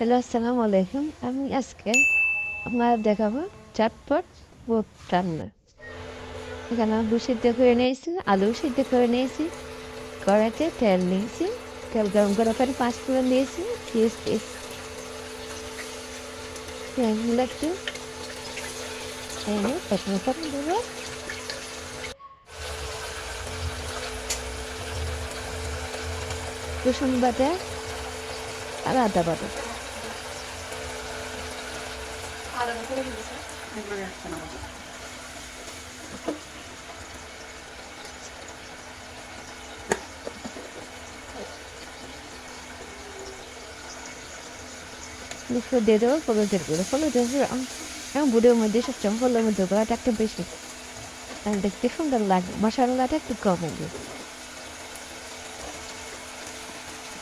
Hello, আসসালামু আলাইকুম। আমি আজকে আপনাদের দেখাবো চটপট বুট রান্না। এখানে আলু সিদ্ধ করে নিয়েছি, আলু সিদ্ধ করে নিয়েছি, কড়াইতে তেল নিয়েছি, তেল গরম করার পরে পাঁচ ফোড়ন দিয়েছি, পেঁয়াজ দিয়েছি, পেঁয়াজগুলো একটু প্রথমে ফোড়ন দেবো, রসুন বাটা আর আদা বাটা। দুটো দিয়ে দেবো হলুদের গুঁড়ো, হলুদের গুঁড়ো এবং বুড়োর মধ্যে সবচেয়ে হলুদের মধ্যে গুঁড়োটা একটু বেশি, দেখতে সুন্দর লাগে। মশলাটা একটু কমে দিই,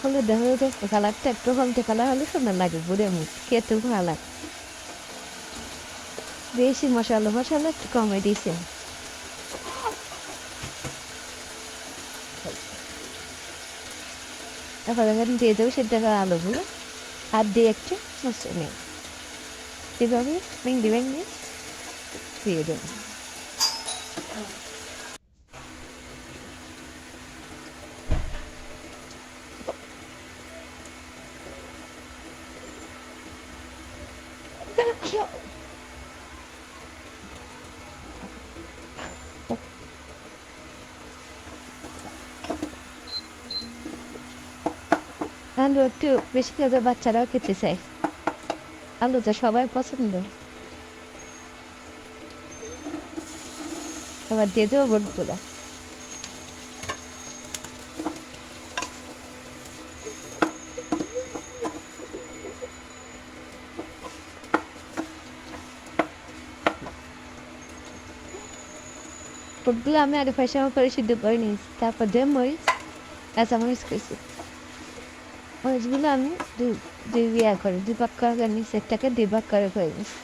হলুদের কালারটা একটু হলদে কালার হলে সুন্দর লাগে, বুড়ে মুখ খেতেও ভালো লাগে। বেশি মশলা একটু কমে দিয়েছে। এখন এখানে দিয়ে দেবো সেদ্ধ করা আলুগুলো, হাত দিয়ে একটু মশলা নেই, এভাবে ভেঙে ভেঙে দিয়ে দেবো। আলু একটু বেশি করে বাচ্চারাও খেতে চায়, আলুটা সবাই পছন্দ। আবার দিয়ে দেবো বোটগুলো, বোটগুলো আমি আগে ফ্যাশন করে সিদ্ধ করে নিয়েছি, তারপর দিয়ে মরিচ কাঁচামরিচ করেছি। মরিচগুলো আমি দুই ভাগ করে নিয়েছি, একটাকে দুই ভাগ করে নিয়েছি,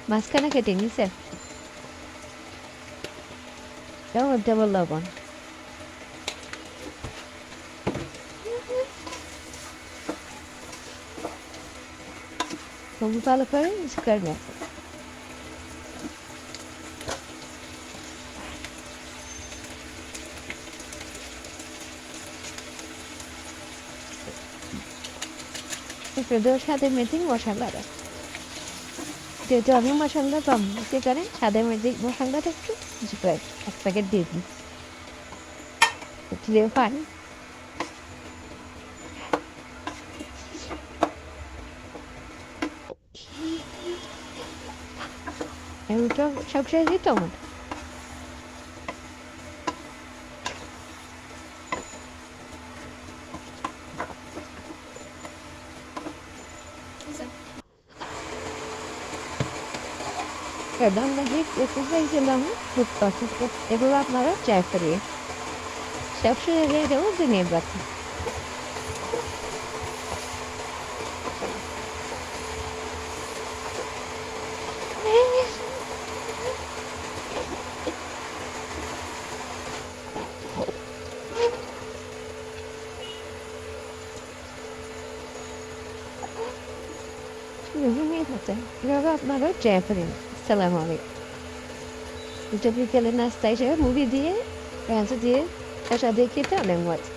মাঝখানে কেটে নিয়েছে। দেবো লবণ, খুব ভালো করে মিক্স করে নেব। দেবো সাদে মেথি মশলাটা, যেহেতু আমি মশলা কম সেখানে সাদা মেথি মশলাটা একটু এক প্যাকেট দিয়ে দিই, একটু দেবো পানি, এগুলো সব শেষ দিই টমেটো। রান্না দিয়ে একটু হয়ে গেলাম খুব পছন্দ। এগুলো আপনারা ট্রাই করিয়ে সবসময় দিয়ে দেবো ধনিয়া পাতা। ধনিয়া পাতা এভাবে আপনারা ট্রাই করেন। আসসালামু আলাইকুম। এটা বিকেলে নাস্তা হিসেবে মুভি দিয়ে পেঁয়াজ দিয়ে শসা দিয়ে খেতে অনেক মজা।